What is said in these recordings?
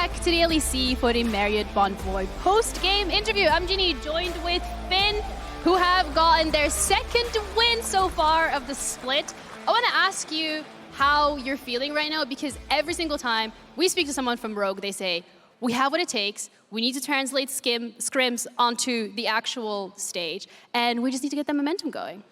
back to the LEC for the Marriott Bonvoy post-game interview. I'm Ginny, joined with Finn, who have gotten their second win so far of the split. I want to ask you how you're feeling right now, because every single time we speak to someone from Rogue, they say, we have what it takes, we need to translate scrims onto the actual stage, and we just need to get that momentum going.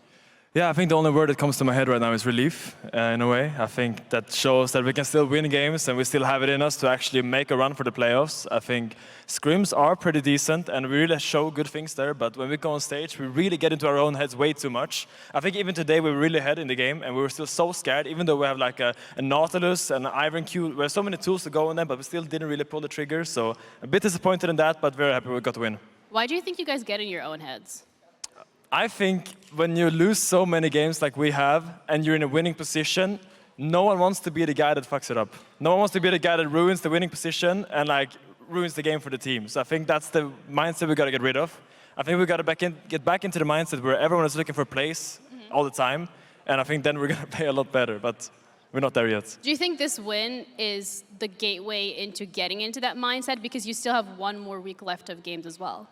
Yeah, I think the only word that comes to my head right now is relief, in a way. I think that shows that we can still win games and we still have it in us to actually make a run for the playoffs. I think scrims are pretty decent and we really show good things there, but when we go on stage, we really get into our own heads way too much. I think even today we were really ahead in the game and we were still so scared, even though we have like a Nautilus and an Iron Q. We have so many tools to go on them, but we still didn't really pull the trigger. So a bit disappointed in that, but very happy we got the win. Why do you think you guys get in your own heads? I think when you lose so many games like we have and you're in a winning position, no one wants to be the guy that fucks it up. No one wants to be the guy that ruins the winning position and like ruins the game for the team. So I think that's the mindset we got to get rid of. I think we got to get back into the mindset where everyone is looking for plays all the time. And I think then we're going to play a lot better, but we're not there yet. Do you think this win is the gateway into getting into that mindset, because you still have one more week left of games as well?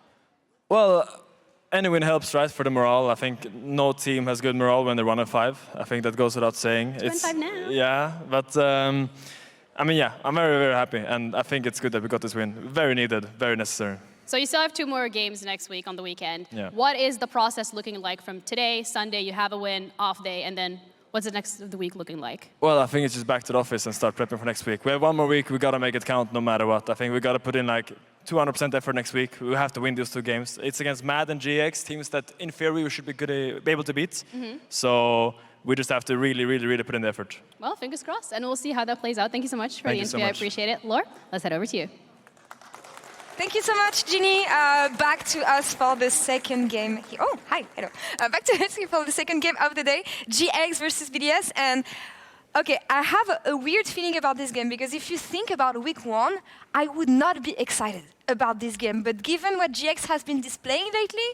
Well, any win helps, right, for the morale. I think no team has good morale when they're 1-5. I think that goes without saying. It's 1-5 now. Yeah, but I mean, yeah, I'm very, very happy, and I think it's good that we got this win. Very needed, very necessary. So you still have 2 more games next week on the weekend. Yeah. What is the process looking like from today, Sunday? You have a win, off day, and then what's the next of the week looking like? Well, I think it's just back to the office and start prepping for next week. We have 1 more week. We got to make it count no matter what. I think we got to put in like 200% effort next week. We have to win those 2 games. It's against MAD and GX, teams that in theory we should be able to beat. So we just have to really, really, really put in the effort. Well, fingers crossed, and we'll see how that plays out. Thank you so much for the interview. I appreciate it. Laure, let's head over to you. Thank you so much, Ginny. Back to us for the second game. Oh, hi, hello. Back to us for the second game of the day, GX versus BDS. And okay, I have a weird feeling about this game, because if you think about week 1, I would not be excited about this game. But given what GX has been displaying lately,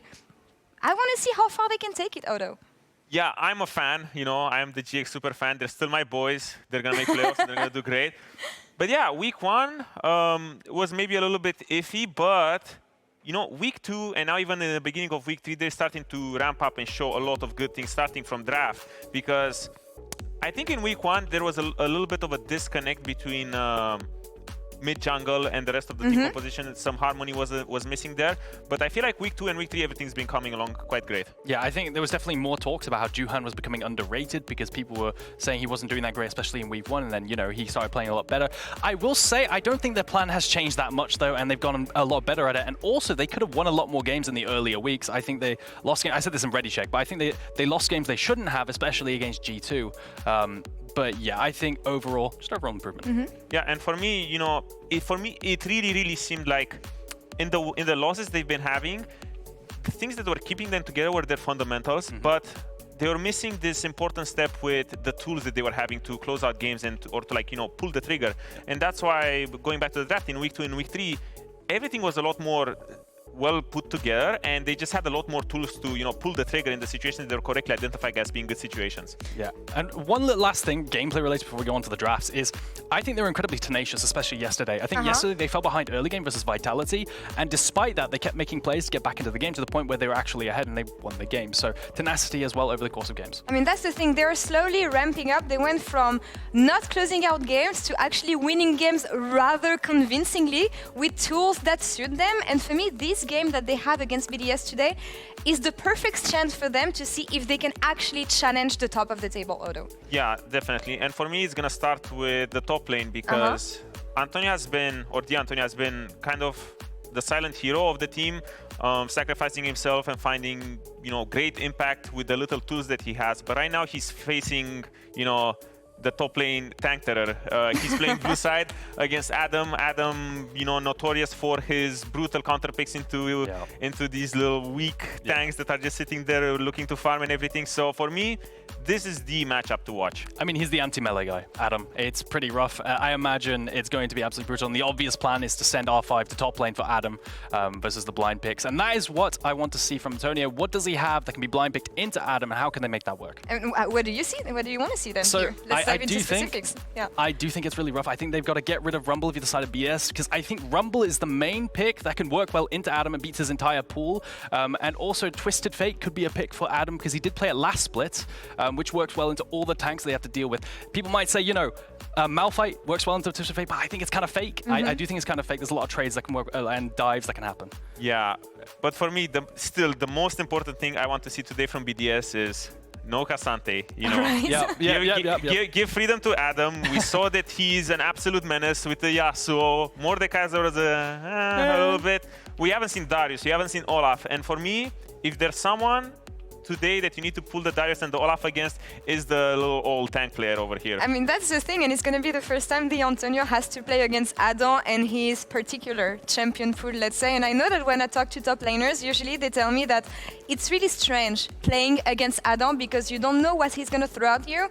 I want to see how far they can take it, Odo. Yeah, I'm a fan. You know, I'm the GX super fan. They're still my boys. They're going to make playoffs and they're going to do great. But yeah, week 1 was maybe a little bit iffy, but you know, week 2 and now even in the beginning of week 3, they're starting to ramp up and show a lot of good things, starting from draft. Because I think in week 1, there was a little bit of a disconnect between mid-jungle and the rest of the team composition. Some harmony was missing there. But I feel like week 2 and week 3, everything's been coming along quite great. Yeah, I think there was definitely more talks about how Juhan was becoming underrated, because people were saying he wasn't doing that great, especially in week 1, and then, you know, he started playing a lot better. I will say, I don't think their plan has changed that much, though, and they've gotten a lot better at it. And also, they could have won a lot more games in the earlier weeks. I think they lost games. I said this in Ready Check, but I think they lost games they shouldn't have, especially against G2. But yeah, I think overall, just overall improvement. Yeah, and for me, you know, it really seemed like in the losses they've been having, the things that were keeping them together were their fundamentals, but they were missing this important step with the tools that they were having to close out games and or to like, you know, pull the trigger. And that's why, going back to the draft in week 2 and week 3, everything was a lot more well put together, and they just had a lot more tools to, you know, pull the trigger in the situations that were correctly identified as being good situations. Yeah, and one last thing, gameplay related before we go on to the drafts, is I think they were incredibly tenacious, especially yesterday. I think yesterday they fell behind early game versus Vitality, and despite that, they kept making plays to get back into the game to the point where they were actually ahead and they won the game. So tenacity as well over the course of games. I mean, that's the thing. They're slowly ramping up. They went from not closing out games to actually winning games rather convincingly with tools that suit them. And for me, this game that they have against BDS today is the perfect chance for them to see if they can actually challenge the top of the table, Odo. Yeah, definitely. And for me, it's going to start with the top lane, because Antonio has been, or Antonio has been kind of the silent hero of the team, sacrificing himself and finding, you know, great impact with the little tools that he has. But right now he's facing, you know, the top lane tank terror. He's playing blue side against Adam. Adam, you know, notorious for his brutal counter picks into these little weak tanks that are just sitting there looking to farm and everything. So for me, this is the matchup to watch. I mean, he's the anti-melee guy, Adam. It's pretty rough. I imagine it's going to be absolutely brutal. And the obvious plan is to send R5 to top lane for Adam versus the blind picks. And that is what I want to see from Antonio. What does he have that can be blind picked into Adam, and how can they make that work? And what do you see? What do you want to see then? So here? let's dive into do specifics. Yeah. I do think it's really rough. I think they've got to get rid of Rumble if you decide to BS, because I think Rumble is the main pick that can work well into Adam and beats his entire pool. And also Twisted Fate could be a pick for Adam because he did play it last split, which works well into all the tanks they have to deal with. People might say, you know, Malphite works well into Twisted Fate, but I think it's kind of fake. I do think it's kind of fake. There's a lot of trades that can work and dives that can happen. Yeah, but for me, still the most important thing I want to see today from BDS is no K'Sante, you know. Right. Give freedom to Adam. We saw that he's an absolute menace with the Yasuo. Mordekaiser was a little bit. We haven't seen Darius, we haven't seen Olaf. And for me, if there's someone today that you need to pull the Darius and the Olaf against, is the little old tank player over here. I mean, that's the thing, and it's going to be the first time the Antonio has to play against Adam and his particular champion pool, let's say. And I know that when I talk to top laners, usually they tell me that it's really strange playing against Adam because you don't know what he's going to throw at you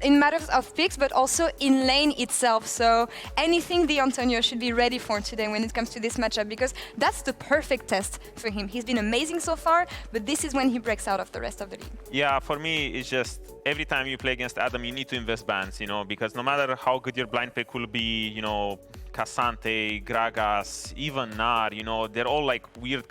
in matters of picks, but also in lane itself. So anything the Antonio should be ready for today when it comes to this matchup, because that's the perfect test for him. He's been amazing so far, but this is when he breaks out of the rest of the league. Yeah, for me, it's just every time you play against Adam, you need to invest bans, you know, because no matter how good your blind pick will be, you know, K'Sante, Gragas, even Gnar, you know, they're all like weird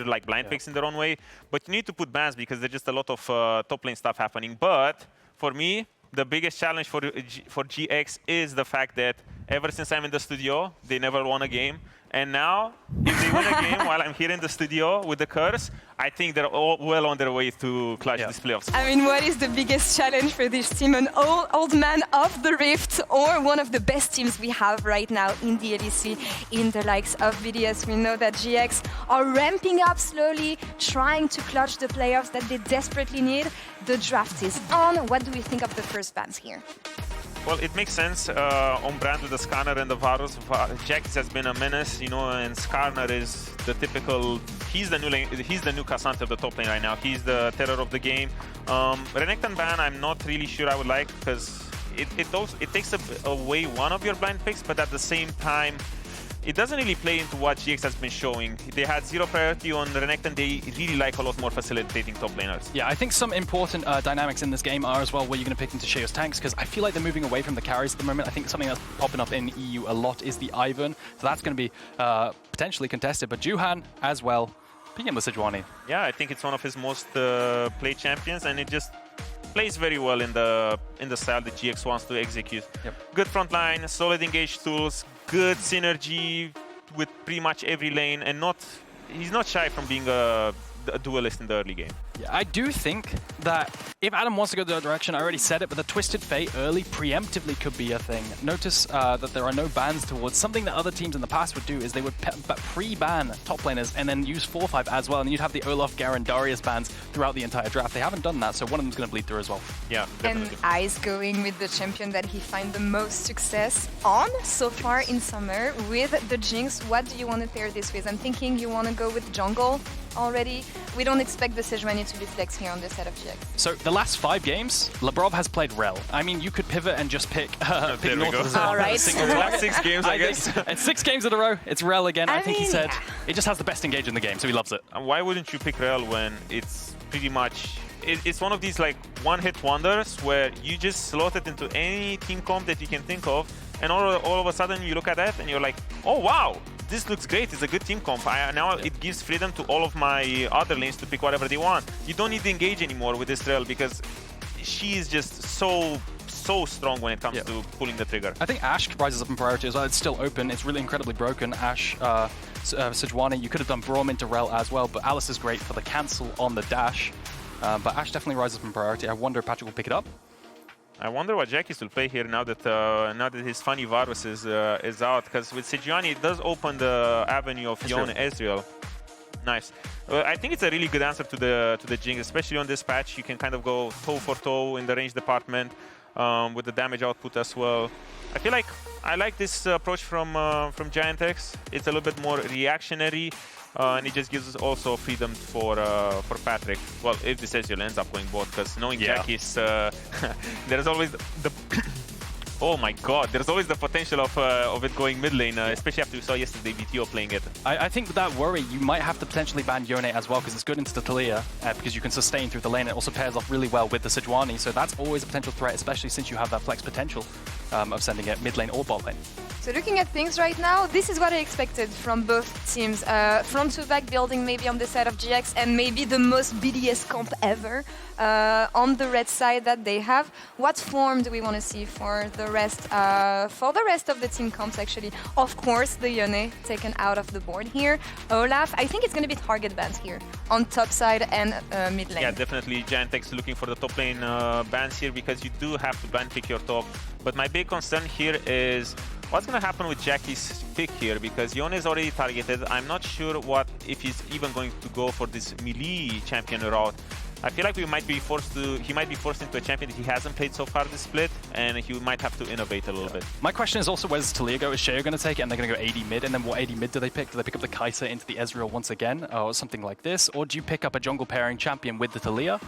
like blind picks in their own way. But you need to put bans because there's just a lot of top lane stuff happening. But for me, the biggest challenge for GX is the fact that ever since I'm in the studio, they never won a game. And now, if they win a game while I'm here in the studio with the curse, I think they're all well on their way to clutch these playoffs. I mean, what is the biggest challenge for this team? An old man of the Rift, or one of the best teams we have right now in the ADC, in the likes of BDS? We know that GX are ramping up slowly, trying to clutch the playoffs that they desperately need. The draft is on. What do we think of the first bans here? Well, it makes sense on brand with the Skarner and the Varus. Jax has been a menace, you know, and Skarner is the typical. He's the new K'Sante of the top lane right now. He's the terror of the game. Renekton ban, I'm not really sure I would like because it takes away one of your blind picks, but at the same time, it doesn't really play into what GX has been showing. They had zero priority on Renekton. They really like a lot more facilitating top laners. Yeah, I think some important dynamics in this game are as well where you're going to pick into Sheo's tanks, because I feel like they're moving away from the carries at the moment. I think something that's popping up in EU a lot is the Ivern. So that's going to be potentially contested. But Juhan as well, picking the Sejuani. Yeah, I think it's one of his most played champions, and it just plays very well in the style that GX wants to execute. Yep. Good front line, solid engage tools, good synergy with pretty much every lane, and he's not shy from being a duelist in the early game. Yeah, I do think that if Adam wants to go the other direction, I already said it, but the Twisted Fate early preemptively could be a thing. Notice that there are no bans towards something that other teams in the past would do is they would pre-ban top laners and then use 4-5 as well, and you'd have the Olaf, Garen, Darius bans throughout the entire draft. They haven't done that, so one of them's going to bleed through as well. Yeah, definitely. And Ice going with the champion that he find the most success on so far in summer with the Jinx. What do you want to pair this with? I'm thinking you want to go with jungle already. We don't expect the Sejuani to be flex here on this side of GX. So the last 5 games, Labrov has played Rell. I mean, you could pivot and just pick North as All right. Last 6 games, I guess. And 6 games in a row, it's Rell again. I think he said it just has the best engage in the game, so he loves it. And why wouldn't you pick Rell when it's pretty much... It's one of these like one-hit wonders where you just slot it into any team comp that you can think of, and all of a sudden you look at that and you're like, oh wow, this looks great, it's a good team comp. Now it gives freedom to all of my other lanes to pick whatever they want. You don't need to engage anymore with this Rell because she is just so strong when it comes to pulling the trigger. I think Ashe rises up in priority as well. It's still open. It's really incredibly broken. Ashe, Sejuani, you could have done Braum into Rell as well, but Alice is great for the cancel on the dash. But Ashe definitely rises up in priority. I wonder if Patrik will pick it up. I wonder what Jackies will play here now that his funny Varus is out, because with Sejuani it does open the avenue of Yone Ezreal. Nice. I think it's a really good answer to the Jinx, especially on this patch. You can kind of go toe for toe in the range department with the damage output as well. I feel like I like this approach from GIANTX. It's a little bit more reactionary. And it just gives us also freedom for Patrik. Well, if this Ezreal ends up going bot, because knowing Jackie's, there's always the Oh my god, there's always the potential of it going mid lane, especially after we saw yesterday BTO playing it. I think with that worry, you might have to potentially ban Yone as well, because it's good into the Taliyah, because you can sustain through the lane. It also pairs off really well with the Sejuani, so that's always a potential threat, especially since you have that flex potential of sending it mid lane or bot lane. So looking at things right now, this is what I expected from both teams. Front to back building maybe on the side of GX, and maybe the most BDS comp ever on the red side that they have. What form do we want to see for the rest of the team comps actually? Of course, the Yone taken out of the board here. Olaf, I think it's going to be target bans here on top side and mid lane. Yeah, definitely GIANTX looking for the top lane bans here, because you do have to blind pick your top. But my big concern here is what's going to happen with Jackie's pick here, because Yone is already targeted. I'm not sure if he's even going to go for this melee champion route. I feel like he might be forced into a champion that he hasn't played so far this split, and he might have to innovate a little bit. My question is also, where's Taliyah go? Is Sheo going to take it and they're going to go AD mid? And then what AD mid do they pick? Do they pick up the Kai'Sa into the Ezreal once again, or something like this? Or do you pick up a jungle pairing champion with the Taliyah?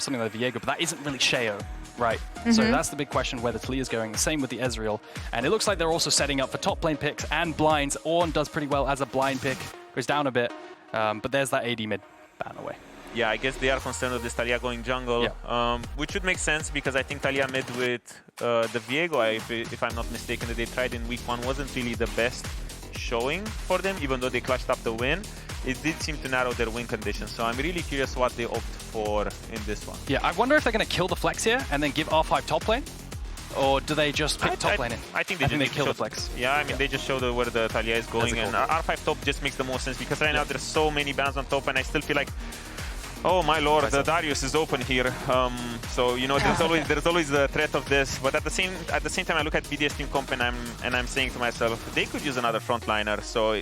Something like Viego, but that isn't really Sheo, right? So that's the big question, where the Taliyah's going. The same with the Ezreal. And it looks like they're also setting up for top lane picks and blinds. Ornn does pretty well as a blind pick, goes down a bit, but there's that AD mid ban away. Yeah, I guess they are concerned with this Taliyah going jungle, which would make sense, because I think Taliyah mid with the Viego, if I'm not mistaken, that they tried in week 1 wasn't really the best showing for them, even though they clutched up the win. It did seem to narrow their win conditions, so I'm really curious what they opt for in this one. Yeah, I wonder if they're going to kill the flex here and then give R5 top lane, or do they just pick top lane in? I think they kill the flex. Yeah, I mean, they just show where the Taliyah is going, and R5 top just makes the most sense, because right now there's so many bans on top, and I still feel like, oh my lord, the Darius is open here. So you know, there's always the threat of this. But at the same time, I look at BDS team comp and I'm saying to myself, they could use another frontliner. So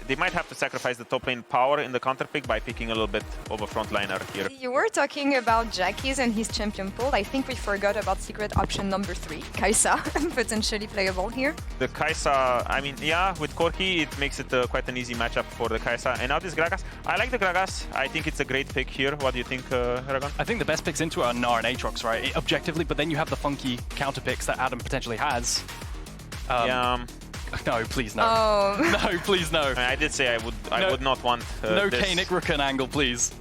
they might have to sacrifice the top lane power in the counter pick by picking a little bit of a frontliner here. You were talking about Jackie's and his champion pool. I think we forgot about secret option number 3, Kai'Sa, potentially playable here. The Kai'Sa, I mean, yeah, with Corki, it makes it quite an easy matchup for the Kai'Sa. And now this Gragas, I like the Gragas. I think it's a great pick here. What do you think, Eragon? I think the best picks into it are Gnar and Aatrox, right? Objectively, but then you have the funky counter picks that Adam potentially has. No, please no. Oh. No, please no. I did say I would not want no this. Kayn Igrakan angle, please.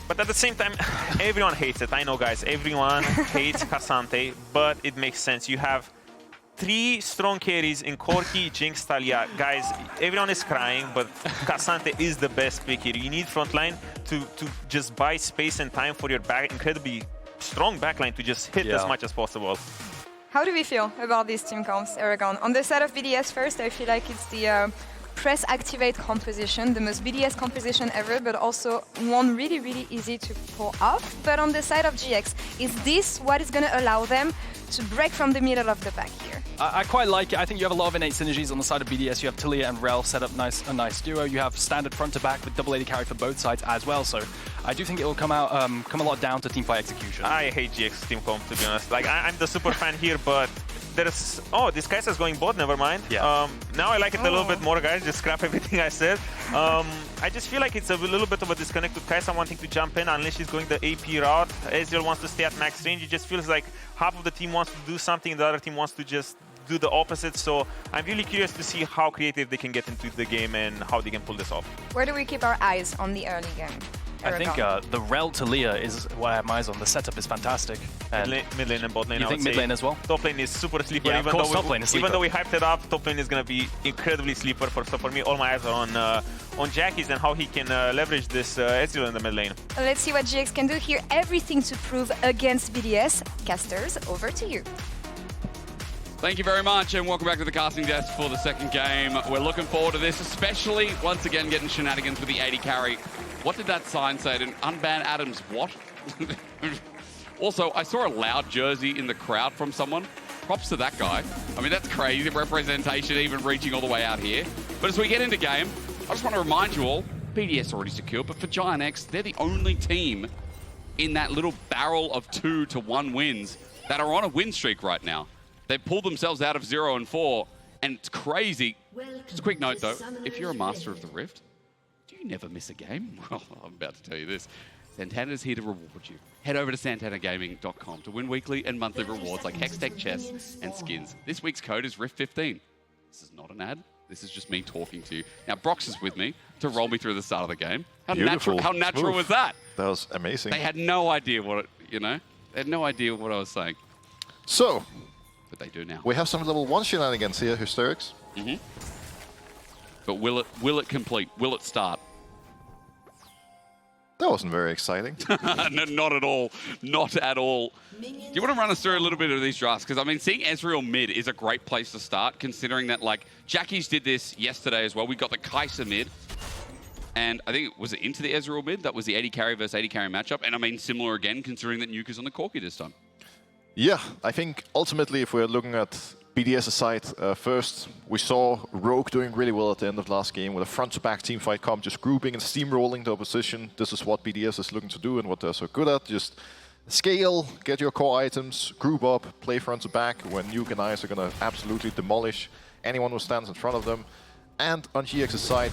But at the same time, everyone hates it. I know, guys. Everyone hates K'Sante, but it makes sense. You have 3 strong carries in Corki, Jinx, Taliyah. Guys, everyone is crying, but K'Sante is the best pick here. You need frontline to just buy space and time for your incredibly strong backline to just hit as much as possible. How do we feel about these team comps, Eragon? On the side of BDS first, I feel like it's the press activate composition, the most BDS composition ever, but also one really, really easy to pull off. But on the side of GX, is this what is going to allow them to break from the middle of the pack here? I quite like it. I think you have a lot of innate synergies on the side of BDS. You have Taliyah and Rell set up a nice duo. You have standard front to back with double AD carry for both sides as well. So I do think it will come a lot down to teamfight execution. I hate GX team comp, to be honest. Like, I'm the super fan here, but there's... Oh, this Kai'Sa's going bot, never mind. Yeah. Now I like it a little bit more, guys. Just scrap everything I said. I just feel like it's a little bit of a disconnect with Kai'Sa wanting to jump in unless she's going the AP route. Ezreal wants to stay at max range. It just feels like half of the team wants to do something, the other team wants to just do the opposite. So I'm really curious to see how creative they can get into the game and how they can pull this off. Where do we keep our eyes on the early game? I think the Rell Taliyah is what I have my eyes on. The setup is fantastic. Mid lane and bot lane, you think mid lane as well? Top lane is super sleeper. Yeah, even though we hyped it up, top lane is going to be incredibly sleeper. So for me, all my eyes are on Jackie's and how he can leverage this Ezreal in the mid lane. Let's see what GX can do here. Everything to prove against BDS. Casters, over to you. Thank you very much, and welcome back to the casting desk for the second game. We're looking forward to this, especially once again getting shenanigans with the AD carry. What did that sign say? Didn't unban Adams what? Also, I saw a loud jersey in the crowd from someone. Props to that guy. I mean, that's crazy representation, even reaching all the way out here. But as we get into game, I just want to remind you all, BDS already secure, but for GIANTX, they're the only team in that little barrel of 2 to 1 wins that are on a win streak right now. They pulled themselves out of 0 and 4, and it's crazy. Just a quick note though, if you're a Master of the Rift, do you never miss a game? Well, I'm about to tell you this. Santana's here to reward you. Head over to santanagaming.com to win weekly and monthly rewards like Hextech chests and skins. This week's code is RIF15. This is not an ad. This is just me talking to you. Now, Brox is with me to roll me through the start of the game. How natural was that? That was amazing. They had no idea what it, you know, they had no idea what I was saying. So, But they do now. we have some level 1 shenanigans here, Hysterics. But will it complete? Will it start? That wasn't very exciting. No, not at all. Not at all. Do you want to run us through a little bit of these drafts? Because, I mean, seeing Ezreal mid is a great place to start, considering that, like, Jackie's did this yesterday as well. We got the Kai'Sa mid. And I think, was it into the Ezreal mid? That was the AD carry versus AD carry matchup. And, I mean, similar again, considering that Nuke is on the Corki this time. Yeah, I think ultimately, if we're looking at BDS's side, first we saw Rogue doing really well at the end of last game with a front-to-back teamfight comp, just grouping and steamrolling the opposition. This is what BDS is looking to do and what they're so good at. Just scale, get your core items, group up, play front-to-back when Nuke and Ice are going to absolutely demolish anyone who stands in front of them. And on GX's side,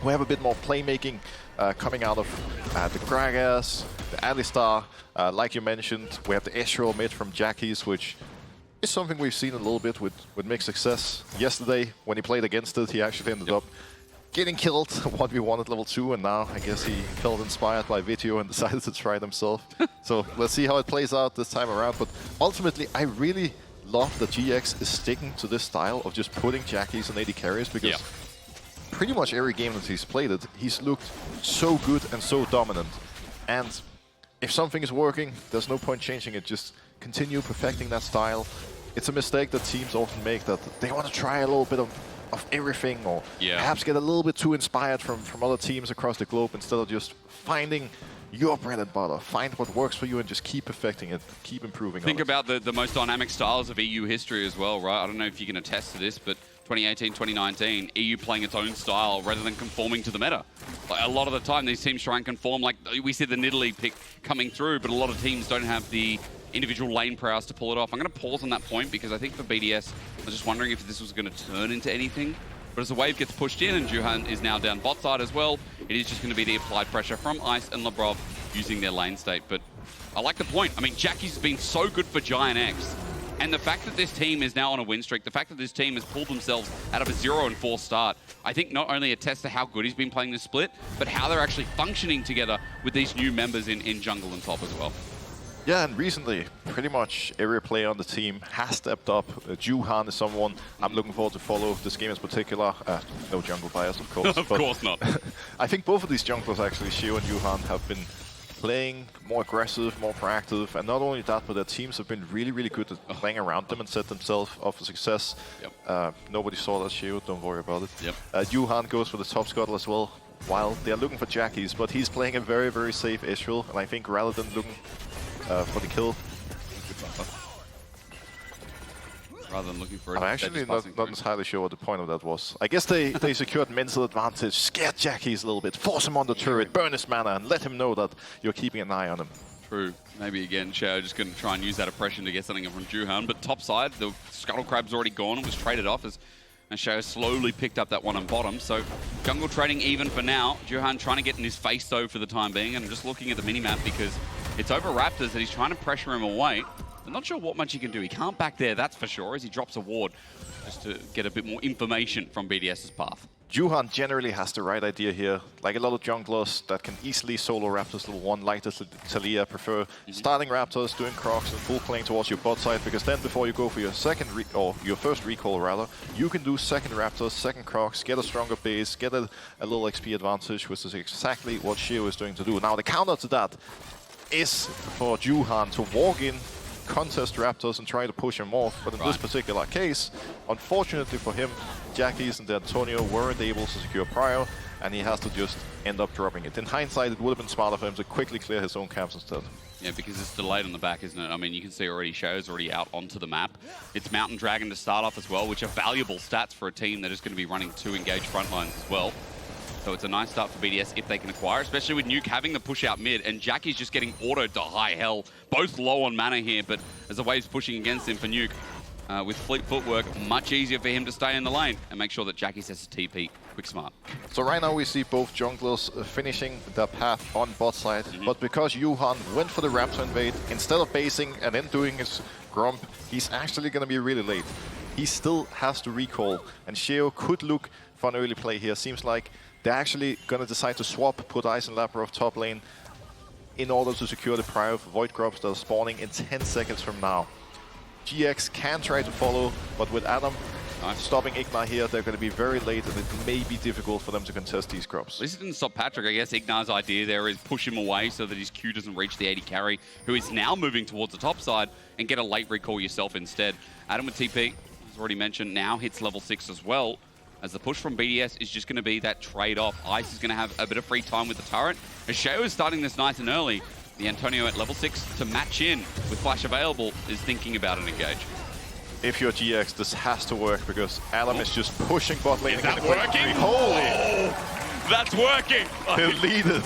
we have a bit more playmaking coming out of the Gragas, the Alistar. Like you mentioned, we have the Ezreal mid from Jackie's, which is something we've seen a little bit with mixed success. Yesterday, when he played against it, he actually ended up getting killed 1v1 at level 2, and now I guess he felt inspired by Video and decided to try it himself. So let's see how it plays out this time around. But ultimately, I really love that GX is sticking to this style of just putting Jackies and AD carries, because pretty much every game that he's played it, he's looked so good and so dominant. And if something is working, there's no point changing it. Just continue perfecting that style. It's a mistake that teams often make, that they want to try a little bit of everything, or perhaps get a little bit too inspired from other teams across the globe, instead of just finding your bread and butter. Find what works for you and just keep perfecting it, keep improving. Think about the most dynamic styles of EU history as well, right? I don't know if you can attest to this, but 2018, 2019, EU playing its own style rather than conforming to the meta. Like, a lot of the time, these teams try and conform. Like, we see the Nidalee pick coming through, but a lot of teams don't have the individual lane prowess to pull it off. I'm going to pause on that point, because I think for BDS, I was just wondering if this was going to turn into anything. But as the wave gets pushed in and Juhan is now down bot side as well, it is just going to be the applied pressure from Ice and Labrov using their lane state. But I like the point. I mean, Jackie's been so good for GIANTX. And the fact that this team is now on a win streak, the fact that this team has pulled themselves out of a 0-4 start, I think not only attests to how good he's been playing this split, but how they're actually functioning together with these new members in jungle and top as well. Yeah, and recently, pretty much every player on the team has stepped up. Juhan is someone I'm looking forward to follow this game in particular. No jungle bias, of course. Of course not. I think both of these junglers, actually, Sheo and Juhan, have been playing more aggressive, more proactive, and not only that, but their teams have been really, really good at playing around them and set themselves up for success. Nobody saw that, Sheo, don't worry about it. Juhan goes for the top scuttle as well, while they're looking for Jackies, but he's playing a very, very safe Ezreal, and I think rather than looking for the kill, rather than looking for it, I'm actually not entirely sure what the point of that was. I guess they secured mental advantage, scared Jackies a little bit, force him on the turret, burn his mana, and let him know that you're keeping an eye on him. True. Maybe again, Sheo just going to try and use that oppression to get something from Juhan. But top side, the Scuttle Crab's already gone and was traded off as Sheo slowly picked up that one on bottom. So jungle trading even for now. Juhan trying to get in his face though for the time being. And I'm just looking at the minimap because it's over Raptors and he's trying to pressure him away. I'm not sure what much he can do. He can't back there, that's for sure, as he drops a ward just to get a bit more information from BDS's path. Juhan generally has the right idea here. Like a lot of junglers that can easily solo Raptors level 1, like the Taliyah, prefer starting Raptors, doing Crocs, and full playing towards your bot side, because then before you go for your your first recall rather, you can do second Raptors, second Crocs, get a stronger base, get a little XP advantage, which is exactly what Sheo is doing to do. Now the counter to that is for Juhan to walk in, contest Raptors and try to push him off, but in this particular case, unfortunately for him, Jackies and Antonio weren't able to secure Prio, and he has to just end up dropping it. In hindsight, it would have been smarter for him to quickly clear his own camps instead. Yeah, because it's delayed on the back, isn't it? I mean, you can see already Sheo's already out onto the map. It's Mountain Dragon to start off as well, which are valuable stats for a team that is going to be running 2 engaged front lines as well. So it's a nice start for BDS if they can acquire, especially with Nuke having the push out mid, and Jackie's just getting autoed to high hell. Both low on mana here, but as the wave's pushing against him for Nuke, with fleet footwork, much easier for him to stay in the lane and make sure that Jackie says TP quick smart. So right now we see both junglers finishing their path on bot side, but because Juhan went for the Raptor invade, instead of basing and then doing his Grump, he's actually going to be really late. He still has to recall, and Sheo could look for an early play here. Seems like they're actually going to decide to swap, put Ice and Labrov top lane in order to secure the prio for Void Grubs that are spawning in 10 seconds from now. GX can try to follow, but with Adam stopping IgNar here, they're going to be very late, and it may be difficult for them to contest these Grubs. At least it didn't stop Patrik. I guess IgNar's idea there is push him away so that his Q doesn't reach the AD carry, who is now moving towards the top side, and get a late recall yourself instead. Adam with TP, as already mentioned, now hits level 6 as well, as the push from BDS is just going to be that trade-off. Ice is going to have a bit of free time with the turret. As Sheo is starting this nice and early, the Antonio at level 6 to match in with flash available is thinking about an engage. If you're GX, this has to work because Adam is just pushing bot lane. Is that working? Holy! Oh, that's working! Deleted.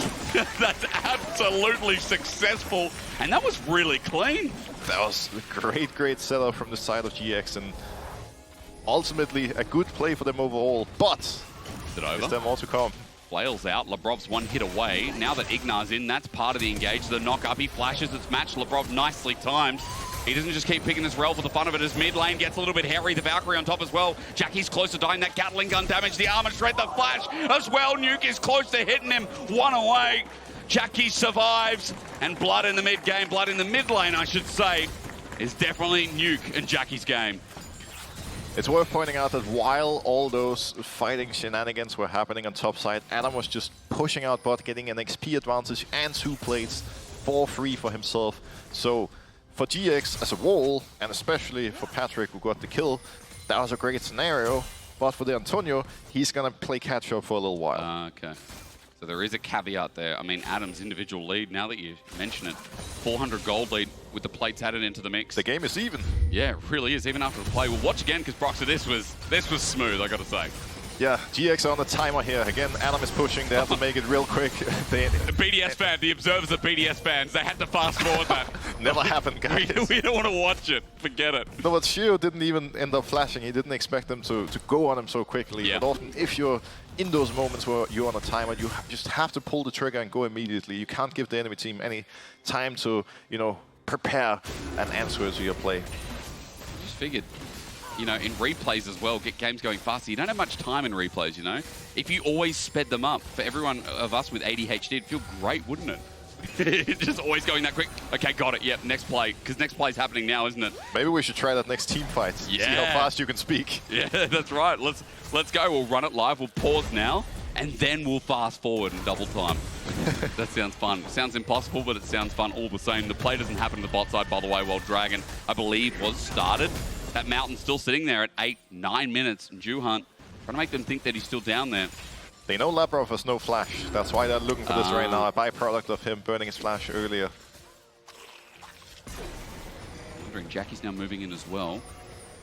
That's absolutely successful, and that was really clean. That was a great setup from the side of GX, and ultimately a good play for them overall. But Is it over? is there more to come? Flails out, Labrov's one hit away. Now that IgNar's in, that's part of the engage. The knock up, he flashes, it's matched. Labrov nicely timed. He doesn't just keep picking his Rell for the fun of it. His mid lane gets a little bit hairy. The Valkyrie on top as well. Jackie's close to dying. That Gatling gun damage. The armor shred, the flash as well. Nuke is close to hitting him. One away. Jackie survives. And blood in the mid game, blood in the mid lane, I should say, is definitely Nuke and Jackie's game. It's worth pointing out that while all those fighting shenanigans were happening on top side, Adam was just pushing out bot, getting an XP advantage and 2 plates for free for himself. So for GX as a whole, and especially for Patrik who got the kill, that was a great scenario. But for the Antonio, he's gonna play catch up for a little while. Okay. So there is a caveat there. I mean, Adam's individual lead, now that you mention it, 400 gold lead with the plates added into the mix. The game is even. Yeah, it really is, even after the play. We'll watch again, because Broxah, this was smooth, I gotta say. Yeah, GX on the timer here. Again, Adam is pushing. They have to make it real quick. The BDS fan, the observers are BDS fans. They had to fast forward that. Never happened, guys. We don't want to watch it. Forget it. No, but Sheo didn't even end up flashing. He didn't expect them to go on him so quickly. Yeah. But often, if you're in those moments where you're on a timer, you just have to pull the trigger and go immediately. You can't give the enemy team any time to, you know, prepare an answer to your play. I just figured, you know, in replays as well, get games going faster. You don't have much time in replays, you know? If you always sped them up, for everyone of us with ADHD, it'd feel great, wouldn't it? Just always going that quick. Okay, got it. Yep, next play. Because next play's happening now, isn't it? Maybe we should try that next team fight. Yeah. See how fast you can speak. Yeah, that's right. Let's go. We'll run it live. We'll pause now, and then we'll fast forward in double time. That sounds fun. Sounds impossible, but it sounds fun all the same. The play doesn't happen to the bot side, by the way, while Dragon, I believe, was started. That Mountain's still sitting there at 8-9 minutes, and Juhan trying to make them think that he's still down there. They know Labrov has no flash. That's why they're looking for this right now. A byproduct of him burning his flash earlier. Wondering, Jackie's now moving in as well.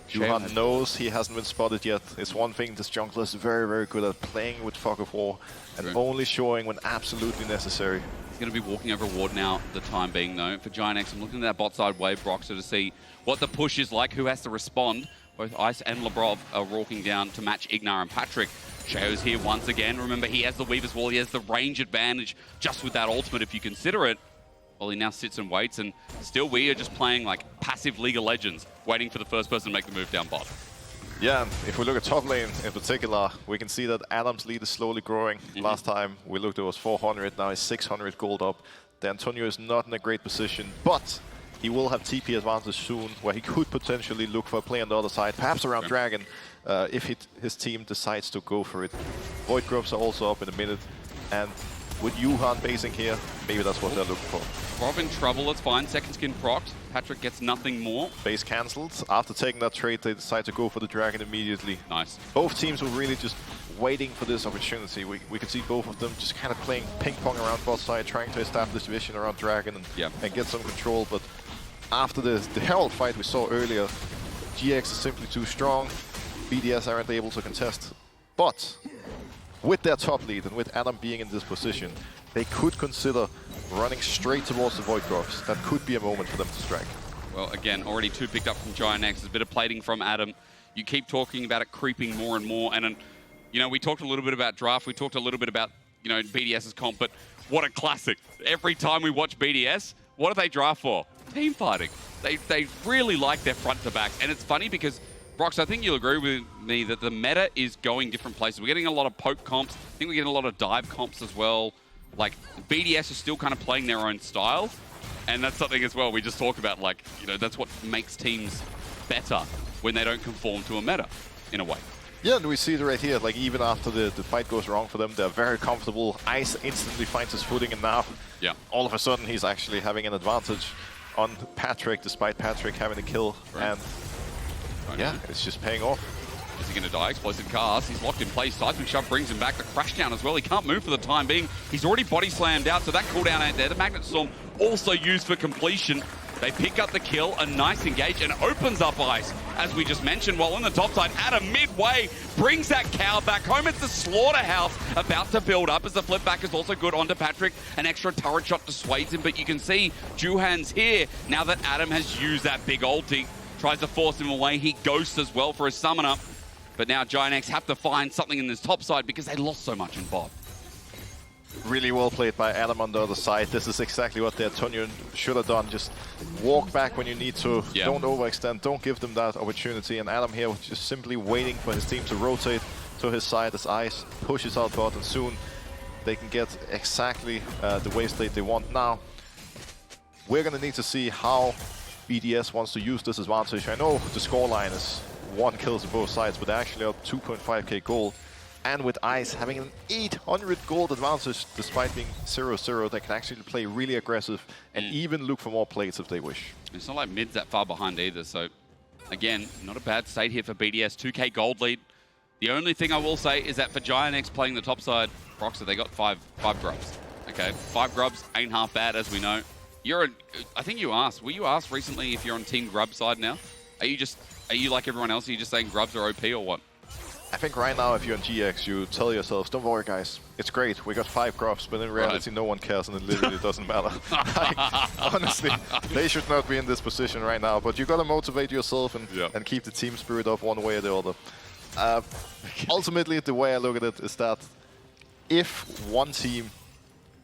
Juhan knows he hasn't been spotted yet. It's one thing this jungler is very good at, playing with fog of war and only showing when absolutely necessary. He's going to be walking over a ward now, the time being, though. For GIANTX, I'm looking at that bot side wave, Broxah, to see what the push is like, who has to respond. Both Ice and Labrov are walking down to match IgNar and Patrik. Sheo's here once again. Remember, he has the Weaver's Wall. He has the range advantage just with that ultimate, if you consider it. Well, he now sits and waits, and still we are just playing like passive League of Legends, waiting for the first person to make the move down bot. Yeah, if we look at top lane in particular, we can see that Adam's lead is slowly growing. Last time we looked, it was 400, now he's 600 gold up. The Antonio is not in a great position, but he will have TP advantage soon, where he could potentially look for a play on the other side, perhaps around Dragon, if his team decides to go for it. Void Grubs are also up in a minute, and with Juhan basing here, maybe that's what they're looking for. Rob in trouble, it's fine. Second skin procced. Patrik gets nothing more. Base cancelled. After taking that trade, they decide to go for the Dragon immediately. Nice. Both teams were really just waiting for this opportunity. We could see both of them just kind of playing ping-pong around bot side, trying to establish vision around Dragon and get some control. But after the Herald fight we saw earlier, GX is simply too strong. BDS aren't able to contest. But with their top lead and with Adam being in this position, they could consider running straight towards the Void Grubs. That could be a moment for them to strike. Well, again, already 2 picked up from GIANTX. There's a bit of plating from Adam. You keep talking about it creeping more and more. And, you know, we talked a little bit about draft. We talked a little bit about, you know, BDS's comp, but what a classic. Every time we watch BDS, what do they draft for? Team fighting. They really like their front to back. And it's funny because, Brox, I think you'll agree with me that the meta is going different places. We're getting a lot of poke comps. I think we're getting a lot of dive comps as well. Like, BDS is still kind of playing their own style. And that's something as well we just talked about. Like, you know, that's what makes teams better when they don't conform to a meta, in a way. Yeah, and we see it right here. Like, even after the fight goes wrong for them, they're very comfortable. Ice instantly finds his footing, and now, all of a sudden, he's actually having an advantage on Patrik, despite Patrik having the kill. Right. And yeah, it's just paying off. Is he going to die? Explosive cast. He's locked in place. Seismic Shove brings him back. The crash down as well. He can't move for the time being. He's already body slammed out, so that cooldown ain't there. The Magnet Storm also used for completion. They pick up the kill, a nice engage, and opens up Ice, as we just mentioned. While on the top side, Adam midway brings that cow back home. It's the slaughterhouse about to build up, as the flip back is also good onto Patrik. An extra turret shot dissuades him, but you can see Juhan's here now that Adam has used that big ulti. Tries to force him away. He ghosts as well for his summoner. But now GIANTX have to find something in this top side because they lost so much in bot. Really well played by Adam on the other side. This is exactly what the Antonio should have done. Just walk back when you need to. Yeah. Don't overextend. Don't give them that opportunity. And Adam here was just simply waiting for his team to rotate to his side as Ice pushes out bot, and soon they can get exactly the wave state they want. Now, we're going to need to see how BDS wants to use this advantage. I know the scoreline is 1 kill to both sides, but they're actually up 2.5k gold. And with Ice having an 800 gold advantage, despite being 0-0, they can actually play really aggressive and even look for more plates if they wish. It's not like mid's that far behind either, so again, not a bad state here for BDS. 2k gold lead. The only thing I will say is that for GIANTX playing the top side, Broxah, they got five grubs. Okay, 5 grubs ain't half bad, as we know. I think you asked, were you asked recently if you're on Team Grub side now? Are you like everyone else? Are you just saying grubs are OP or what? I think right now, if you're on GX, you tell yourselves, don't worry, guys. It's great. We got 5 grubs, but in reality, no one cares, and it literally doesn't matter. Like, honestly, they should not be in this position right now, but you got to motivate yourself and keep the team spirit up one way or the other. Ultimately, the way I look at it is that if one team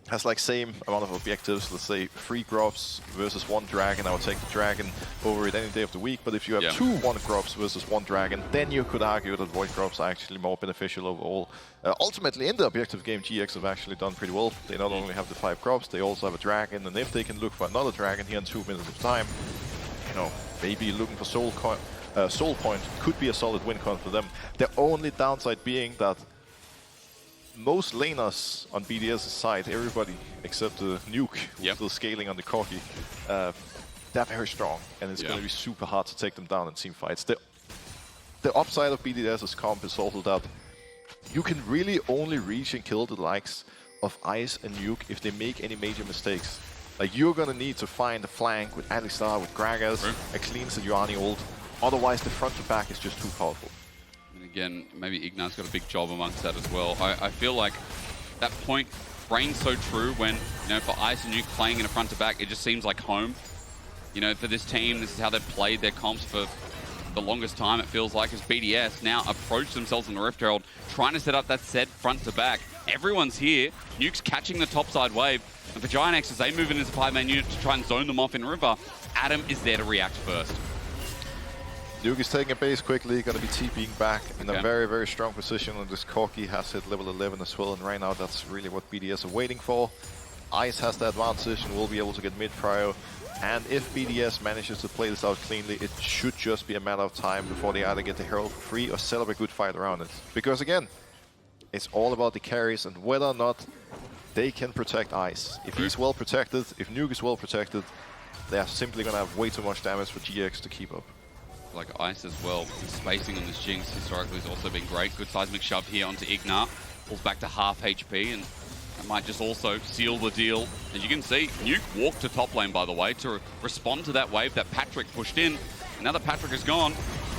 has like same amount of objectives, let's say 3 grubs versus 1 dragon, I would take the dragon over it any day of the week. But if you have 2 1 grubs versus 1 dragon, then you could argue that void grubs are actually more beneficial overall. Ultimately, in the objective game, GX have actually done pretty well. They not only have the 5 grubs, they also have a dragon, and if they can look for another dragon here in 2 minutes of time, you know, maybe looking for soul point could be a solid win con for them. The only downside being that most laners on BDS's side, everybody except the Nuke, who's still scaling on the Corki, they're very strong, and it's going to be super hard to take them down in team fights. The upside of BDS's comp is also that you can really only reach and kill the likes of Ice and Nuke if they make any major mistakes. Like, you're going to need to find a flank with Alistar, with Gragas, a clean Sejuani ult. Otherwise, the front to back is just too powerful. Again, maybe IgNar's got a big job amongst that as well. I feel like that point reigns so true when, you know, for Ice and Nuke playing in a front to back, it just seems like home. You know, for this team, this is how they've played their comps for the longest time, it feels like, as BDS now approach themselves in the Rift Herald, trying to set up that said front to back. Everyone's here. Nuke's catching the topside wave. And for GIANTX, as they move in as a 5-man unit to try and zone them off in River, Adam is there to react first. Nuke is taking a base quickly, going to be TPing back in a very, very strong position. And this Corki has hit level 11 as well, and right now that's really what BDS are waiting for. Ice has the advantage and will be able to get mid prio. And if BDS manages to play this out cleanly, it should just be a matter of time before they either get the Herald for free or set up a good fight around it. Because again, it's all about the carries and whether or not they can protect Ice. If he's well protected, if Nuke is well protected, they're simply going to have way too much damage for GX to keep up. Like Ice as well, spacing on this Jinx historically has also been great. Good seismic shove here onto IgNar. Pulls back to half HP, and that might just also seal the deal. As you can see, Nuke walked to top lane, by the way, to respond to that wave that Patrik pushed in. And now that Patrik is gone,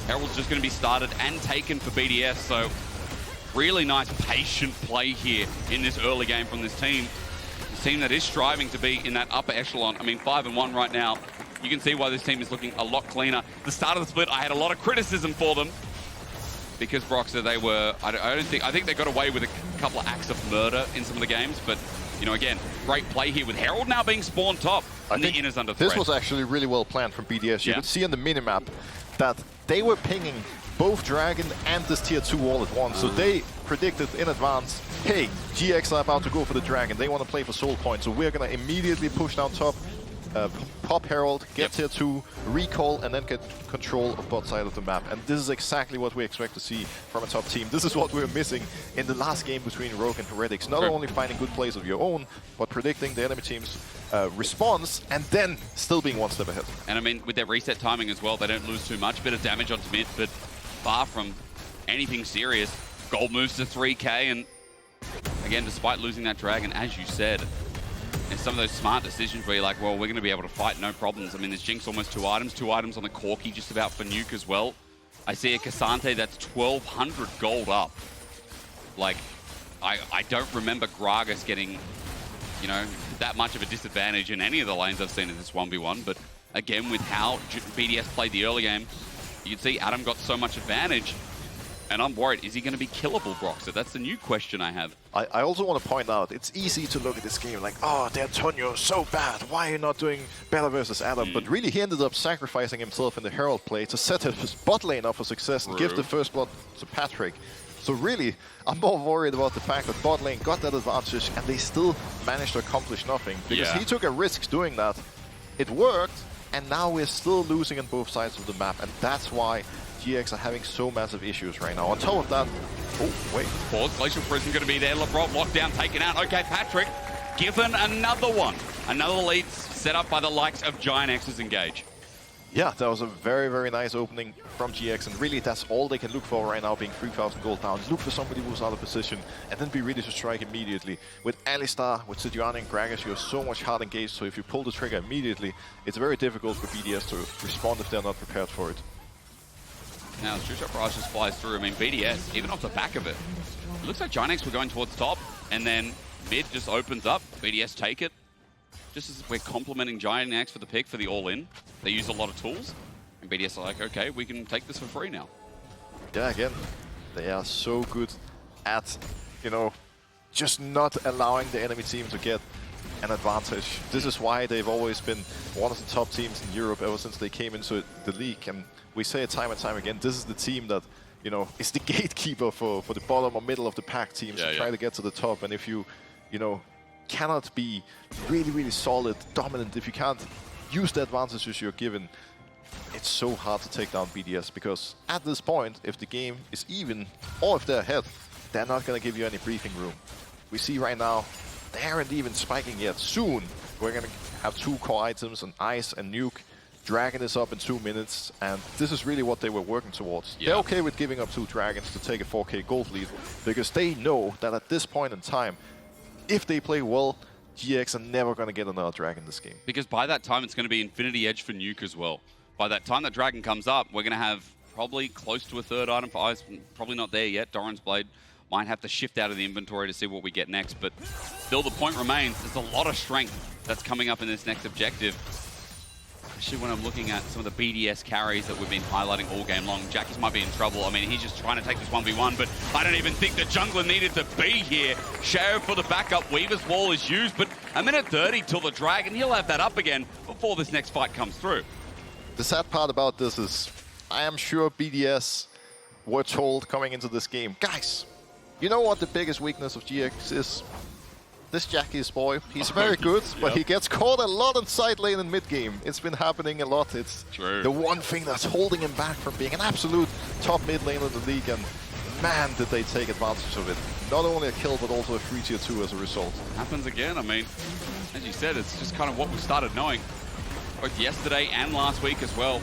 Herald's just going to be started and taken for BDS. So really nice patient play here in this early game from this team. A team that is striving to be in that upper echelon. I mean, 5-1 right now. you can see why this team is looking a lot cleaner. The start of the split, I had a lot of criticism for them because Broxah, they were, I think they got away with a couple of acts of murder in some of the games, but you know, again, great play here with Herald now being spawned top and the inners under threat. This was actually really well planned from BDS. You could see on the minimap that they were pinging both Dragon and this tier 2 all at once. So they predicted in advance, hey, GX are about to go for the Dragon. They want to play for soul points. So we're going to immediately push down top, pop Herald, get tier 2, recall, and then get control of bot side of the map. And this is exactly what we expect to see from a top team. This is what we were missing in the last game between Rogue and Heretics. Not only finding good plays of your own, but predicting the enemy team's response, and then still being one step ahead. And I mean, with their reset timing as well, they don't lose too much. Bit of damage onto mid, but far from anything serious. Gold moves to 3k, and again, despite losing that Dragon, as you said, there's some of those smart decisions where you're like, well, we're going to be able to fight, no problems. I mean, there's Jinx almost 2 items on the Corki just about for Nuke as well. I see a K'Sante that's 1,200 gold up. Like, I don't remember Gragas getting, you know, that much of a disadvantage in any of the lanes I've seen in this 1v1, but again, with how BDS played the early game, you can see Adam got so much advantage, and I'm worried, is he going to be killable, Broxah? That's the new question I have. I also want to point out, it's easy to look at this game like, oh, the Antonio is so bad, why are you not doing better versus Adam? But really, he ended up sacrificing himself in the Herald play to set his bot lane up for success and give the first blood to Patrik. So really, I'm more worried about the fact that bot lane got that advantage and they still managed to accomplish nothing. Because he took a risk doing that. It worked, and now we're still losing on both sides of the map, and that's why GX are having so massive issues right now. On top of that, oh, wait. Pause, Glacial Prison going to be there. Labrov lockdown taken out. Okay, Patrik given another one. Another lead set up by the likes of GIANTX's Engage. Yeah, that was a very, very nice opening from GX, and really that's all they can look for right now, being 3,000 gold down. Look for somebody who's out of position, and then be ready to strike immediately. With Alistar, with Sejuani and Gragas, you're so much hard engaged, so if you pull the trigger immediately, it's very difficult for BDS to respond if they're not prepared for it. Now, the True Barrage just flies through. I mean, BDS, even off the back of it, it looks like GIANTX were going towards top, and then mid just opens up. BDS take it. Just as we're complimenting GIANTX for the pick for the all-in. They use a lot of tools, and BDS are like, okay, we can take this for free now. Yeah, again, they are so good at, you know, just not allowing the enemy team to get an advantage. This is why they've always been one of the top teams in Europe ever since they came into the league. And we say it time and time again, this is the team that, you know, is the gatekeeper for the bottom or middle of the pack teams to try to get to the top. And if you know, cannot be really, really solid, dominant, if you can't use the advantages you're given, it's so hard to take down BDS, because at this point, if the game is even, or if they're ahead, they're not going to give you any breathing room. We see right now, they aren't even spiking yet. Soon, we're going to have 2 core items, an Ice and Nuke. Dragon is up in 2 minutes, and this is really what they were working towards. They're okay with giving up 2 Dragons to take a 4k gold lead, because they know that at this point in time, if they play well, GX are never going to get another Dragon this game. Because by that time, it's going to be Infinity Edge for Nuke as well. By that time that Dragon comes up, we're going to have probably close to a 3rd item for Ice. Probably not there yet. Doran's Blade might have to shift out of the inventory to see what we get next. But still, the point remains, there's a lot of strength that's coming up in this next objective. Especially when I'm looking at some of the BDS carries that we've been highlighting all game long. Jackies might be in trouble. I mean, he's just trying to take this 1v1, but I don't even think the jungler needed to be here. Sheo for the backup. Weaver's Wall is used, but a minute 30 till the Dragon. He'll have that up again before this next fight comes through. The sad part about this is, I am sure BDS were told coming into this game, guys, you know what the biggest weakness of GX is? This Jackie's boy, he's very good, but he gets caught a lot in side lane and mid game. It's been happening a lot. It's the one thing that's holding him back from being an absolute top mid lane in the league, and man, did they take advantage of it. Not only a kill, but also a free tier 2 as a result. Happens again. I mean, as you said, it's just kind of what we started knowing both yesterday and last week as well.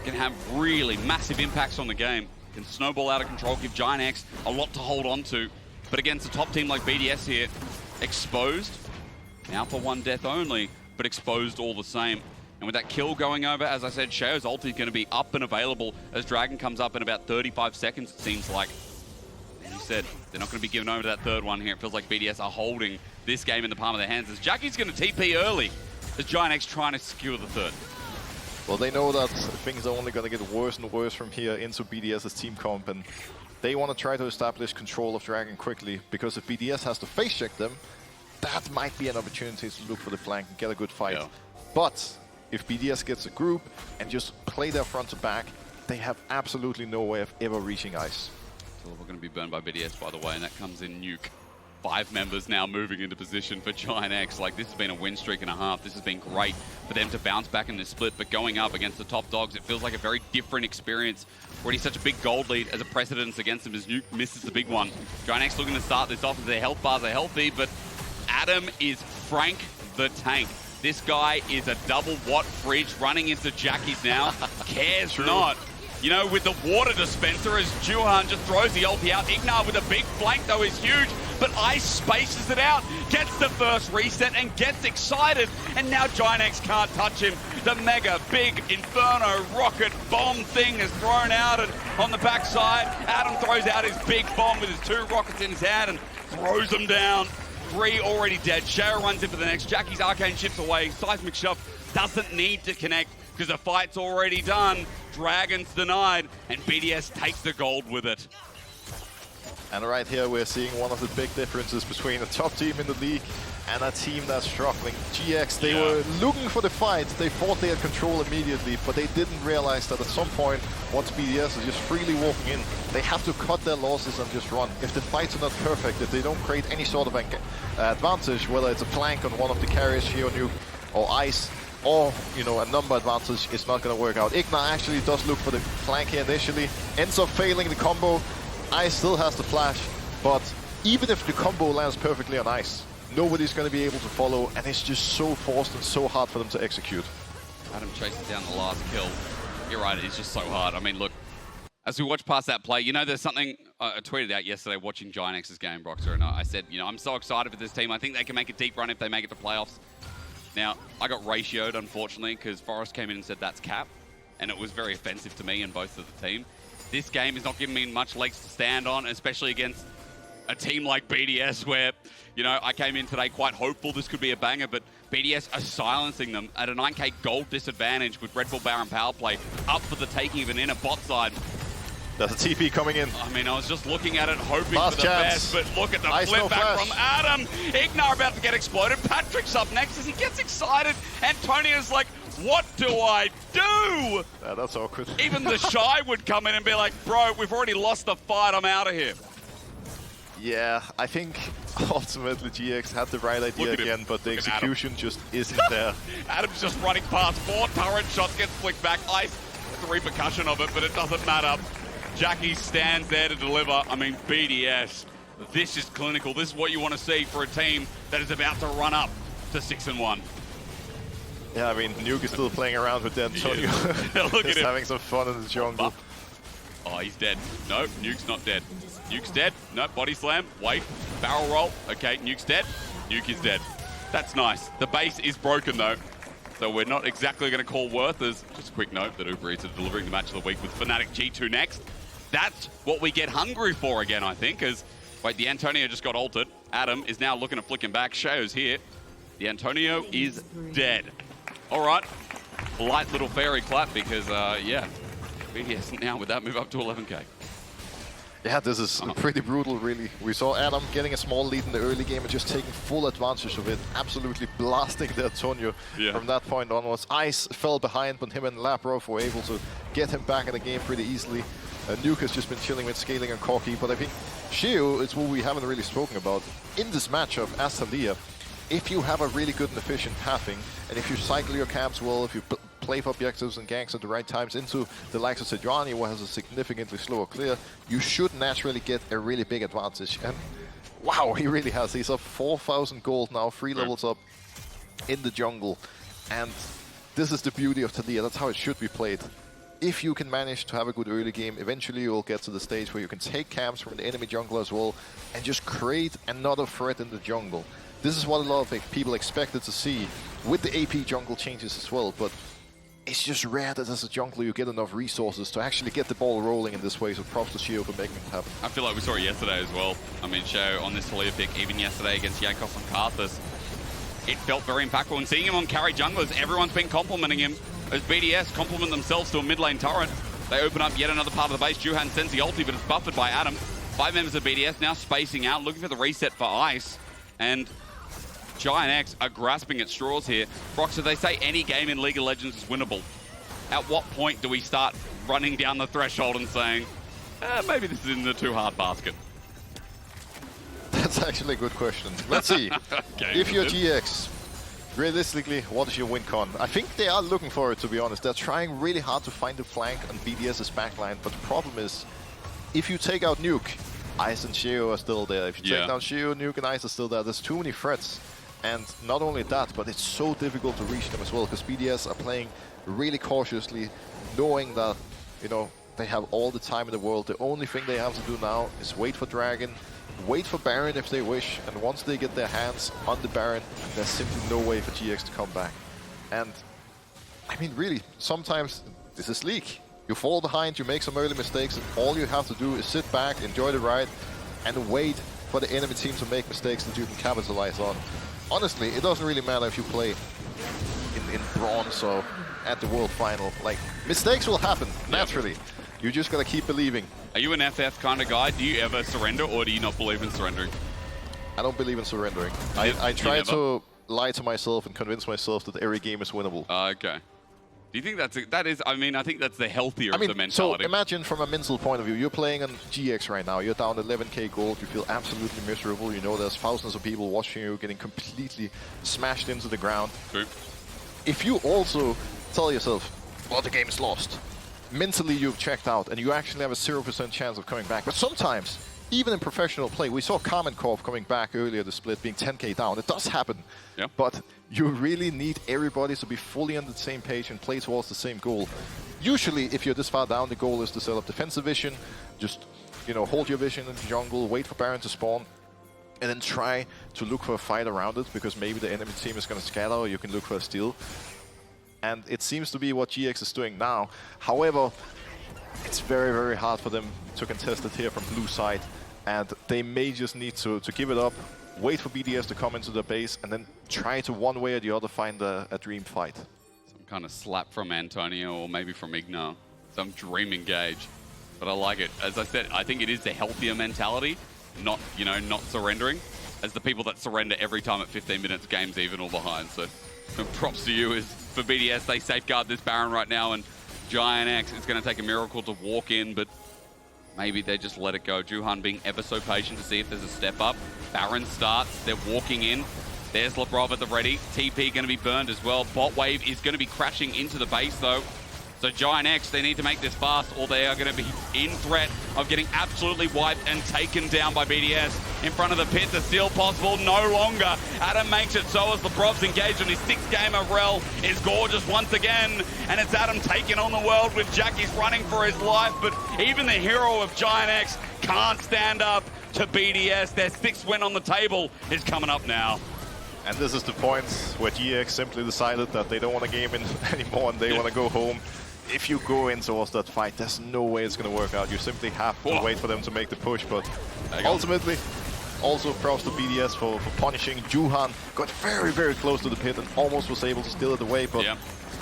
Can have really massive impacts on the game. Can snowball out of control, give GIANTX a lot to hold on to. But against a top team like BDS here, exposed, now for 1 death only, but exposed all the same. And with that kill going over, as I said, Sheo's ulti is going to be up and available as Dragon comes up in about 35 seconds, it seems like. As you said, they're not going to be giving over to that 3rd one here. It feels like BDS are holding this game in the palm of their hands as Jackie's going to TP early as GIANTX trying to secure the 3rd. Well, they know that things are only going to get worse and worse from here into BDS's team comp, and they want to try to establish control of Dragon quickly, because if BDS has to face check them, that might be an opportunity to look for the flank and get a good fight. Yeah. But if BDS gets a group and just play their front to back, they have absolutely no way of ever reaching ice. So we're going to be burned by BDS, by the way, and that comes in Nuke. 5 members now moving into position for GIANTX. Like, this has been a win streak and a half. This has been great for them to bounce back in this split, but going up against the top dogs, it feels like a very different experience. Already such a big gold lead as a precedence against them as Nuke misses the big one. GIANTX looking to start this off as their health bars are healthy, but Adam is Frank the Tank. This guy is a double watt fridge running into Jackies now. Cares not. You know, with the water dispenser as Juhan just throws the ulti out. IgNar with a big flank, though, is huge, but Ice spaces it out, gets the first reset and gets excited, and now GIANTX can't touch him. The mega big Inferno rocket bomb thing is thrown out, and on the backside, Adam throws out his big bomb with his 2 rockets in his hand and throws them down. 3 already dead. Sheo runs in for the next. Jackie's arcane chips away. Seismic Shove doesn't need to connect because the fight's already done. Dragon's denied, and BDS takes the gold with it. And right here we're seeing one of the big differences between a top team in the league and a team that's struggling. GX, they were looking for the fight. They thought they had control immediately, but they didn't realize that at some point, once BDS is just freely walking in, they have to cut their losses and just run. If the fights are not perfect, if they don't create any sort of advantage, whether it's a flank on one of the carriers, Sheo, Nuke, or Ice, or, you know, a number advantage, it's not going to work out. IgNar actually does look for the flank here initially, ends up failing the combo. Ice still has the flash, but even if the combo lands perfectly on Ice, nobody's going to be able to follow, and it's just so forced and so hard for them to execute. Adam chases down the last kill. You're right, it's just so hard. I mean, look, as we watch past that play, you know, there's something I tweeted out yesterday watching GIANTX's game, Broxah, and I said, you know, I'm so excited for this team. I think they can make a deep run if they make it to playoffs. Now, I got ratioed, unfortunately, because Forrest came in and said that's cap, and it was very offensive to me and both of the team. This game is not giving me much legs to stand on, especially against a team like BDS where, you know, I came in today quite hopeful this could be a banger, but BDS are silencing them at a 9k gold disadvantage with Red Bull Baron power play up for the taking even in a bot side. There's a TP coming in. I mean, I was just looking at it, hoping Last for the chance. best, but look at the Ice flip no back flash. from Adam. IgNar about to get exploded. Patrik's up next as he gets excited. Antonio's like, what do I do? Yeah, that's awkward. Even the Shy would come in and be like, bro, we've already lost the fight, I'm out of here. Yeah, I think ultimately GX had the right idea again, but the execution just isn't there. Adam's just running past 4 turret shots, gets flicked back. Ice, the repercussion of it, but it doesn't matter. Jackie stands there to deliver. I mean, BDS, this is clinical. This is what you want to see for a team that is about to run up to 6-1. Yeah, I mean, Nuke is still playing around with Antonio. Look at him. Having some fun in the jungle. Oh, he's dead. No, Nuke's not dead. Nuke's dead. No, body slam. Wait. Barrel roll. Okay, Nuke's dead. Nuke is dead. That's nice. The base is broken, though. So we're not exactly going to call Worth as just a quick note that Uber Eats are delivering the match of the week with Fnatic G2 next. That's what we get hungry for again, I think, as, wait, the Antonio just got ulted. Adam is now looking to flick him back. Sheo's here. The Antonio is dead. All right. Light little fairy clap because, yeah, BDS now with that move up to 11k. Yeah, this is pretty brutal, really. We saw Adam getting a small lead in the early game and just taking full advantage of it, absolutely blasting the Antonio from that point onwards. Ice fell behind, but him and Labrov were able to get him back in the game pretty easily. Nuke has just been chilling with scaling and Corki, but I think Sheo is what we haven't really spoken about. In this matchup, as Taliyah, if you have a really good and efficient pathing, and if you cycle your camps well, if you play for objectives and ganks at the right times into the likes of Sejuani, who has a significantly slower clear, you should naturally get a really big advantage. And wow, he really has. He's up 4,000 gold now, 3 levels up in the jungle. And this is the beauty of Taliyah. That's how it should be played. If you can manage to have a good early game, eventually you'll get to the stage where you can take camps from the enemy jungle as well and just create another threat in the jungle. This is what a lot of people expected to see with the AP jungle changes as well, but it's just rare that as a jungler you get enough resources to actually get the ball rolling in this way, so props to Sheo for making it happen. I feel like we saw it yesterday as well. I mean, Sheo on this Taliyah pick, even yesterday against GIANTX and Kai'Sa, it felt very impactful. And seeing him on carry junglers, everyone's been complimenting him. as BDS complement themselves to a mid lane turret. They open up yet another part of the base. Juhan sends the ulti, but it's buffered by Adam. 5 members of BDS now spacing out, looking for the reset for Ice. And GIANTX are grasping at straws here. Broxah, they say any game in League of Legends is winnable. At what point do we start running down the threshold and saying, maybe this is in the too hard basket? That's actually a good question. Let's see. Okay, if you're GX, realistically, what is your win con? I think they are looking for it, to be honest. They're trying really hard to find the flank on BDS's backline, but the problem is, if you take out Nuke, Ice and Sheo are still there. If you take down Sheo, Nuke and Ice are still there. There's too many threats. And not only that, but it's so difficult to reach them as well, because BDS are playing really cautiously, knowing that, you know, they have all the time in the world. The only thing they have to do now is wait for Dragon, wait for Baron if they wish, and once they get their hands on the Baron, there's simply no way for GX to come back. And, I mean, really, sometimes this is League. You fall behind, you make some early mistakes, and all you have to do is sit back, enjoy the ride, and wait for the enemy team to make mistakes that you can capitalize on. Honestly, it doesn't really matter if you play in bronze or at the world final. Like, mistakes will happen, naturally. You just gotta keep believing. Are you an FF kind of guy? Do you ever surrender, or do you not believe in surrendering? I don't believe in surrendering. I try to lie to myself and convince myself that every game is winnable. Okay. Do you think I mean, I think that's the healthier of the mentality. So imagine from a mental point of view, you're playing on GX right now, you're down 11k gold, you feel absolutely miserable, you know there's thousands of people watching you, getting completely smashed into the ground. True. If you also tell yourself, well, the game is lost, mentally you've checked out and you actually have a 0% chance of coming back. But sometimes, even in professional play, we saw Kamenkov coming back earlier, the split being 10k down. It does happen. Yeah. But you really need everybody to be fully on the same page and play towards the same goal. Usually, if you're this far down, the goal is to set up defensive vision, just, you know, hold your vision in the jungle, wait for Baron to spawn, and then try to look for a fight around it, because maybe the enemy team is going to scatter, or you can look for a steal. And it seems to be what GX is doing now. However, it's very, very hard for them to contest it here from blue side, and they may just need to give it up, wait for BDS to come into the base, and then try to one way or the other find a dream fight. Some kind of slap from Antonio, or maybe from IgNar. Some dream engage. But I like it. As I said, I think it is the healthier mentality, not, you know, not surrendering, as the people that surrender every time at 15 minutes, game's even or behind. So props to you. Is for BDS, they safeguard this Baron right now, and GIANTX, it's going to take a miracle to walk in, but maybe they just let it go. Juhan being ever so patient to see if there's a step up. Baron starts, they're walking in. There's Labrov at the ready. TP going to be burned as well. Bot wave is going to be crashing into the base though. So GIANTX, they need to make this fast, or they are going to be in threat of getting absolutely wiped and taken down by BDS. In front of the pit, the steal possible no longer. Adam makes it so as Labrov's engaged on his 6th game of Rell is gorgeous once again. And it's Adam taking on the world with Jackie's running for his life. But even the hero of GIANTX can't stand up to BDS. Their 6th win on the table is coming up now. And this is the point where GX simply decided that they don't want to game in anymore and they want to go home. If you go in towards that fight, there's no way it's going to work out. You simply have to wait for them to make the push. But ultimately, also props to BDS for punishing. Juhan got very, very close to the pit and almost was able to steal it away. But,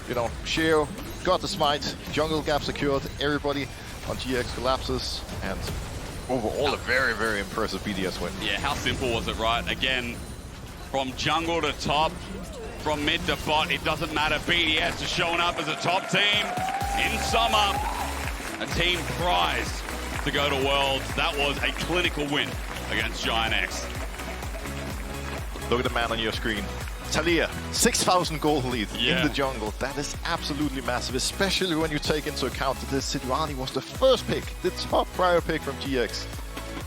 you know, Sheo got the smite, jungle gap secured, everybody on GX collapses, and overall a very, very impressive BDS win. Yeah, how simple was it, right? Again, from jungle to top, from mid to bot, it doesn't matter. BDS is showing up as a top team in Summer. A team prized to go to Worlds. That was a clinical win against GIANTX. Look at the man on your screen. Taliyah, 6,000 gold lead in the jungle. That is absolutely massive, especially when you take into account that this Sejuani was the first pick, the top prior pick from GX.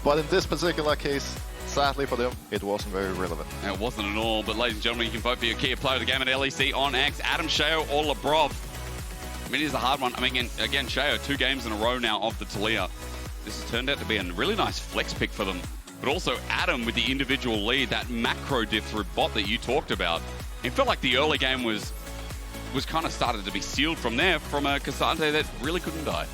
But in this particular case, sadly for them, it wasn't very relevant. It wasn't at all, but ladies and gentlemen, you can vote for your key player of the game at LEC on X. Adam, Sheo, or Labrov. I mean, it is a hard one. I mean, again, Sheo, 2 games in a row now of the Taliyah. This has turned out to be a really nice flex pick for them. But also Adam with the individual lead, that macro diff through bot that you talked about. It felt like the early game was kind of started to be sealed from there, from a Kai'Sa that really couldn't die.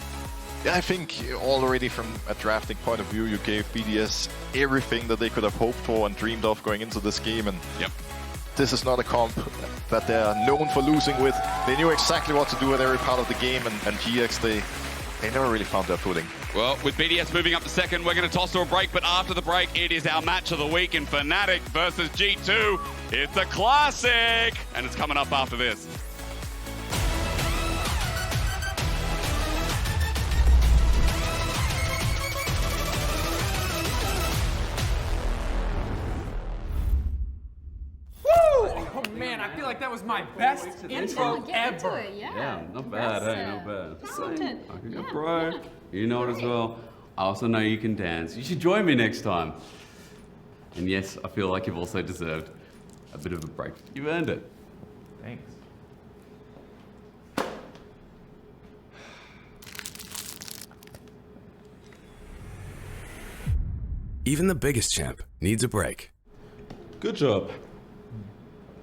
Yeah, I think already from a drafting point of view, you gave BDS everything that they could have hoped for and dreamed of going into this game. And this is not a comp that they're known for losing with. They knew exactly what to do at every part of the game, and GX, they never really found their footing. Well, with BDS moving up to second, we're going to toss to a break, but after the break, it is our match of the week in Fnatic versus G2. It's a classic, and it's coming up after this. Oh man, I feel like that was my best intro ever. Yeah, not bad, hey, not bad. Just saying, I can go pro. You know it as well. I also know you can dance. You should join me next time. And yes, I feel like you've also deserved a bit of a break. You've earned it. Thanks. Even the biggest champ needs a break. Good job.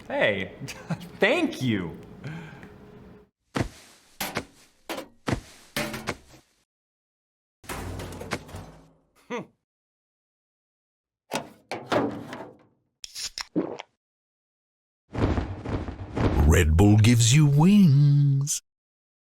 Hey, thank you. Red Bull gives you wings.